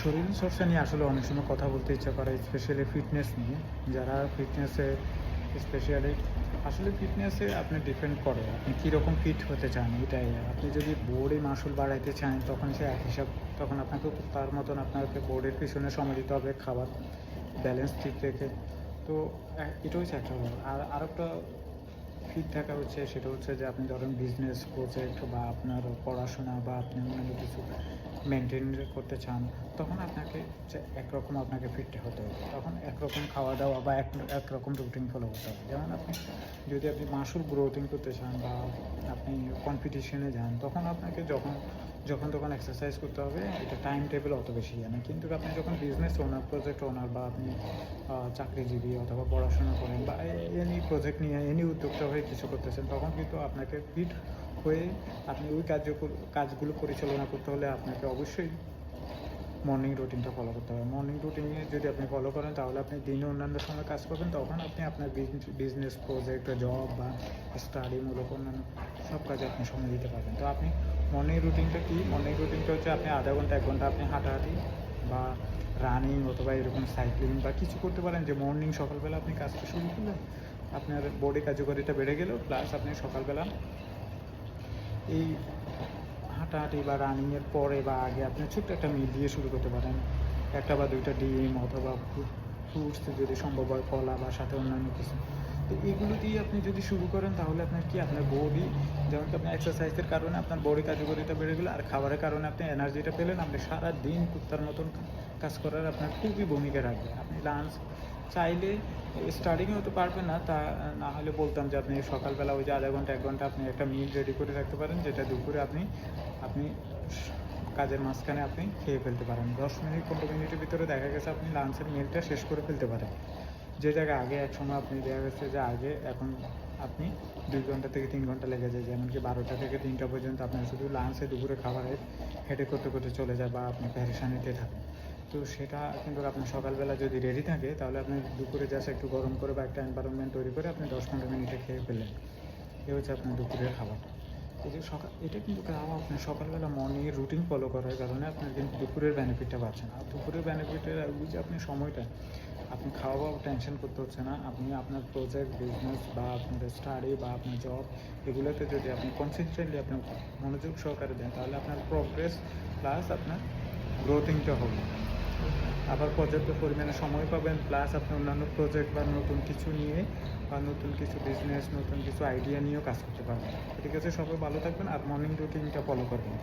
শরীর চর্চা নিয়ে আসলে অনেক সময় কথা বলতে ইচ্ছা করে, স্পেশালি ফিটনেস নিয়ে। যারা ফিটনেসে স্পেশালি আসলে ফিটনেসে আপনি ডিপেন্ড করে আপনি কীরকম ফিট হতে চান এটাই। আপনি যদি বডি মাসল বাড়াইতে চান তখন সে এক হিসাব, তখন আপনাকে তার মতন আপনাকে বডির পিছনে সময় দিতে হবে, খাবার ব্যালেন্স ঠিক রেখে। তো এটা হচ্ছে একটা ব্যাপার। আর আরেকটা ফিট থাকা হচ্ছে সেটা হচ্ছে যে আপনি ধরেন বিজনেস প্রজেক্ট বা আপনার পড়াশোনা বা আপনি অন্যান্য কিছু মেনটেন করতে চান, তখন আপনাকে যে একরকম আপনাকে ফিট হতে হবে। তখন একরকম খাওয়া দাওয়া বা একরকম রুটিন ফলো করতে হবে। যেমন আপনি যদি আপনি মাসুল গ্রোথিং করতে চান বা আপনি কম্পিটিশনে যান, তখন আপনাকে যখন যখন তখন এক্সারসাইজ করতে হবে। এটা টাইম টেবিল অত বেশি জানে, কিন্তু আপনি যখন বিজনেস ওনার, প্রজেক্ট ওনার বা আপনি চাকরিজীবী অথবা পড়াশোনা করেন বা এনি প্রজেক্ট নিয়ে এনি উদ্যোক্তা হয়ে কিছু করতেছেন, তখন কিন্তু আপনাকে ফিট হয়ে আপনি ওই কাজগুলো পরিচালনা করতে হলে আপনাকে অবশ্যই মর্নিং রুটিনটা ফলো করতে হবে। মর্নিং রুটিনে যদি আপনি ফলো করেন তাহলে আপনি দিনে অন্যান্য সময় কাজ করবেন, তখন আপনি আপনার বিজনেস প্রজেক্ট, জব বা স্টাডিমূলক অন্যান্য সব কাজে আপনি সময় দিতে পারবেন। তো আপনি মর্নিং রুটিনটা কী? মর্নিং রুটিনটা হচ্ছে আপনি আধা ঘন্টা 1 ঘন্টা আপনি হাঁটাহাঁটি বা রানিং অথবা এরকম সাইক্লিং বা কিছু করতে পারেন, যে মর্নিং সকালবেলা আপনি কাজটা শুরু করলেন, আপনার বডি কার্যকারিতা বেড়ে গেল, প্লাস আপনি সকালবেলা এই হাঁটাহাঁটি বা রানিংয়ের পরে বা আগে আপনি ছোট্ট একটা মিল দিয়ে শুরু করতে পারেন। 1টা বা 2টা ডিম অথবা ফ্রুটস যদি সম্ভব হয়, কলা বা সাথে অন্যান্য কিছু। তো এগুলো দিয়ে আপনি যদি শুরু করেন তাহলে আপনার কি, আপনার বডি, যেমন কি আপনার এক্সারসাইজের কারণে আপনার বডি কার্যকারিতা বেড়ে গেলো, আর খাবারের কারণে আপনি এনার্জিটা পেলেন, আপনি সারাদিন কুত্তার মতন কাজ করার আপনার খুবই ভূমিকা রাখবে। আপনি লাঞ্চ চাইলে স্টার্টিংয়ে হয়তো পারবেন না, তা না হলে বলতাম যে আপনি সকালবেলা ওই যে আধা ঘন্টা 1 ঘন্টা আপনি একটা মিল রেডি করে রাখতে পারেন, যেটা দুপুরে আপনি আপনি কাজের মাঝখানে আপনি খেয়ে ফেলতে পারেন। 10 মিনিট 15 মিনিটের ভিতরে দেখা গেছে আপনি লাঞ্চের মিলটা শেষ করে ফেলতে পারেন। যে জায়গায় আগে একসময় আপনি দেখা গেছে যে আগে এখন আপনি 2 ঘন্টা থেকে 3 ঘন্টা লেগে যায়, যেমন কি 12টা থেকে 3টা পর্যন্ত আপনার শুধু লাঞ্চে দুপুরে খাবারের হেডেক করতে করতে চলে যায় বা আপনি পেরেশানিতে থাকেন। তো সেটা কিন্তু আপনার সকালবেলা যদি রেডি থাকে তাহলে আপনি দুপুরে জাস্ট একটু গরম করে বা একটা এনভায়রনমেন্ট তৈরি করে আপনি 10-15 মিনিটে খেয়ে ফেললেন। এ হচ্ছে আপনার দুপুরের খাবারটা। এই যে এটা কিন্তু খাওয়া আপনার সকালবেলা মর্নিংয়ের রুটিন ফলো করার কারণে আপনার কিন্তু দুপুরের বেনিফিটটা পাচ্ছেন। আর দুপুরের বেনিফিটের ওই যে আপনি সময়টা আপনি খাওয়া দাওয়া টেনশন করতে হচ্ছে না। আপনি আপনার প্রজেক্ট, বিজনেস বা আপনার স্টাডি বা আপনার জব, এগুলোতে যদি আপনি কনসিস্টেন্টলি আপনার মনোযোগ সহকারে দেন, তাহলে আপনার প্রোগ্রেস প্লাস আপনার গ্রোথিংটা হবে। আবার পর্যাপ্ত পরিমাণে সময় পাবেন, প্লাস আপনি অন্যান্য প্রজেক্ট বা নতুন কিছু নিয়ে বা নতুন কিছু বিজনেস, নতুন কিছু আইডিয়া নিয়েও কাজ করতে পারবেন। ঠিক আছে, সবাই ভালো থাকবেন আর মর্নিং রুটিনটা ফলো করবেন।